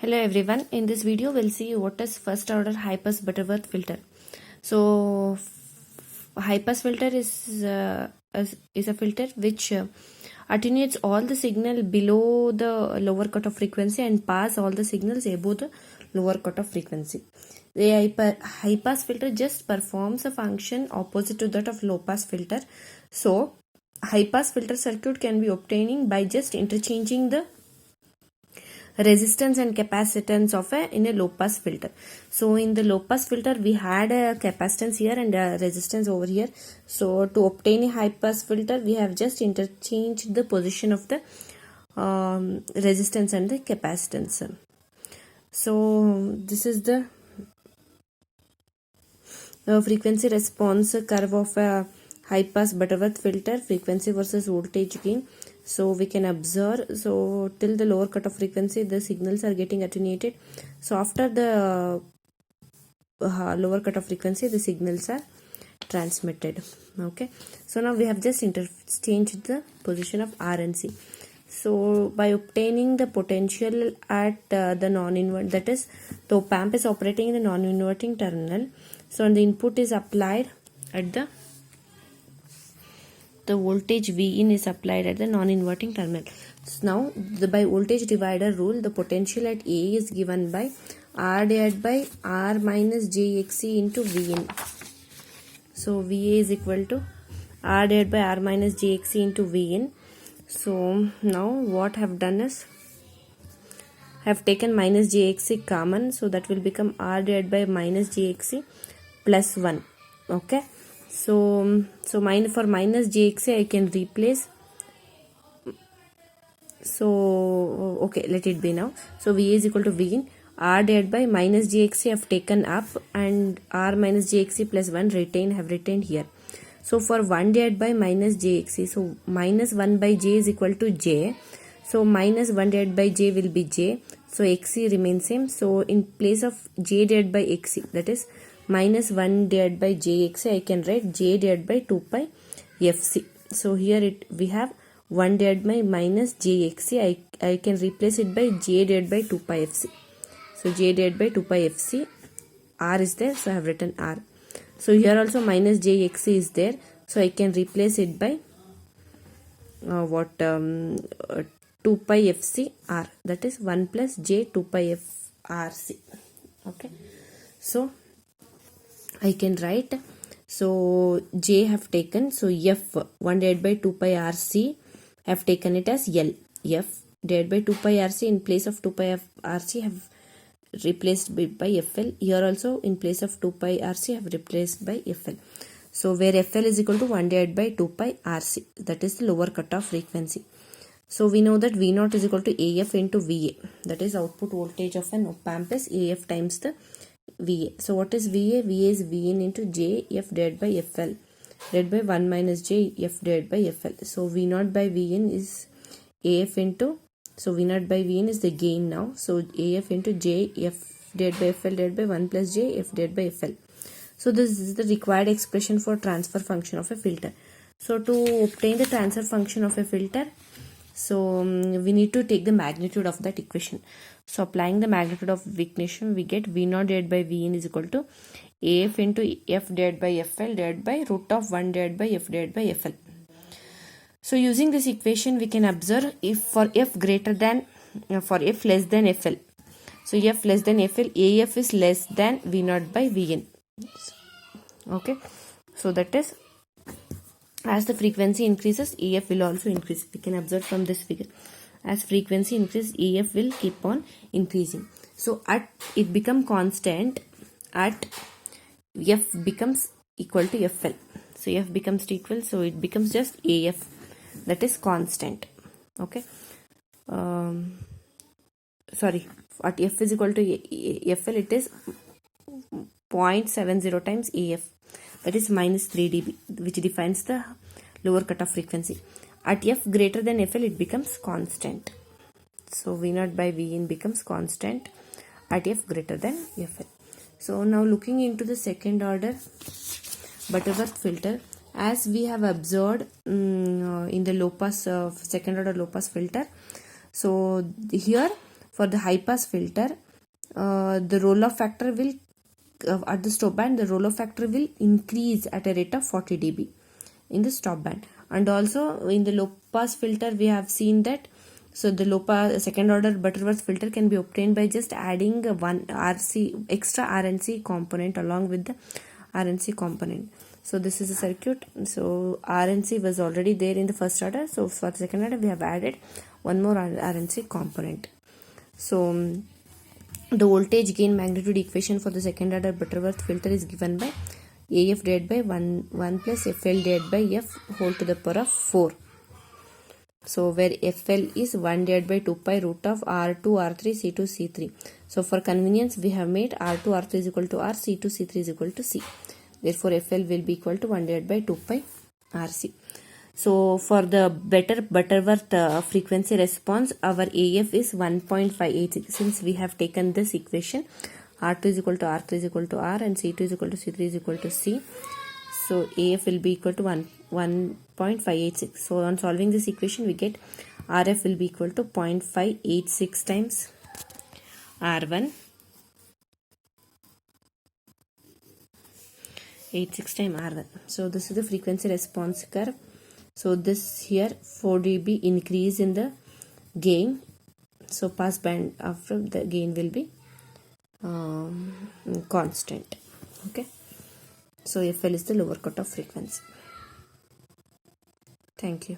Hello everyone. In this video we'll see what is first order high pass Butterworth filter. So high pass filter is a filter which attenuates all the signal below the lower cutoff frequency and pass all the signals above the lower cutoff frequency. The high pass filter just performs a function opposite to that of low pass filter. So high pass filter circuit can be obtaining by just interchanging the resistance and capacitance of in a low pass filter. So in the low pass filter we had a capacitance here and a resistance over here. So to obtain a high pass filter we have just interchanged the position of the resistance and the capacitance. So this is the frequency response curve of a high pass Butterworth filter, frequency versus voltage gain. So we can observe, so till the lower cutoff frequency the signals are getting attenuated. So after the lower cutoff frequency the signals are transmitted. Okay, so now we have just interchanged the position of R and C. So by obtaining the potential at the non-inverting, that is the op amp is operating in the non-inverting terminal. So the input is applied at the voltage Vin is applied at the non-inverting terminal. So now by voltage divider rule, the potential at A is given by R divided by R minus JXC into Vin. So VA is equal to R divided by R minus JXC into Vin. So now what I have done is I have taken minus JXC common, so that will become R divided by minus JXC plus 1. Okay. So for minus JXC I can replace. So okay, let it be now. So VA is equal to Vin. R divided by minus JXC have taken up and R minus JXC plus 1 have retained here. So for 1 divided by minus JXC, so minus 1 by J is equal to J. So minus 1 divided by J will be J. So XC remains same. So in place of J divided by XC, that is minus 1 divided by JXC, I can write J divided by 2 pi FC. So here we have 1 divided by minus JXC. I can replace it by J divided by 2 pi FC. So J divided by 2 pi FC. R is there, so I have written R. So here also minus JXC is there. So I can replace it by 2 pi FC R. That is 1 plus J 2 pi F RC. Okay. So I can write, so J have taken, so F 1 divided by 2 pi RC have taken it as L. F divided by 2 pi RC in place of 2 pi RC have replaced by FL. Here also in place of 2 pi RC have replaced by FL. So where FL is equal to 1 divided by 2 pi RC, that is the lower cutoff frequency. So we know that V0 is equal to AF into VA, that is output voltage of an op amp is AF times the VA. So what is VA? VA is Vin into J F divided by FL divided by 1 minus J F divided by FL. So V0 by Vn is AF into, so V0 by Vn is the gain now. So AF into J F divided by FL divided by 1 plus J F divided by FL. So this is the required expression for transfer function of a filter. So to obtain the transfer function of a filter, so we need to take the magnitude of that equation. So applying the magnitude of equation, we get V0 divided by Vn is equal to AF into F divided by FL divided by root of 1 divided by F divided by FL. So using this equation, we can observe if for F greater than, for F less than FL. So F less than FL, AF is less than V0 by Vn. Okay. So that is, as the frequency increases, AF will also increase. We can observe from this figure. As frequency increases, AF will keep on increasing. So at it become constant at F becomes equal to FL. So F becomes equal, so it becomes just AF, that is constant. Okay. Sorry, at F is equal to FL, it is 0.70 times AF, that is minus 3 dB, which defines the lower cutoff frequency. At F greater than FL, it becomes constant. So V0 by Vn becomes constant at F greater than FL. So now looking into the second order Butterworth filter, as we have observed in the low pass second order low pass filter. So here for the high pass filter, the roll off factor will at the stop band, the roll off factor will increase at a rate of 40 dB in the stop band. And also in the low pass filter we have seen that, so the low pass second order Butterworth filter can be obtained by just adding one RC extra RNC component along with the RNC component. So this is a circuit. So RNC was already there in the first order, so for the second order we have added one more RNC component. So the voltage gain magnitude equation for the second order Butterworth filter is given by AF divided by 1 plus FL divided by F whole to the power of 4. So where FL is 1 divided by 2 pi root of R2, R3, C2, C3. So for convenience we have made R2, R3 is equal to R, C2, C3 is equal to C. Therefore FL will be equal to 1 divided by 2 pi RC. So for the better Butterworth frequency response, our AF is 1.586. Since we have taken this equation, R2 is equal to R3 is equal to R and C2 is equal to C3 is equal to C. So AF will be equal to 1.586. So on solving this equation we get RF will be equal to 0.586 times R1, 86 times R1. So this is the frequency response curve. So this here 4 dB increase in the gain. So pass band after the gain will be constant. Okay. So FL is the lower cutoff frequency. Thank you.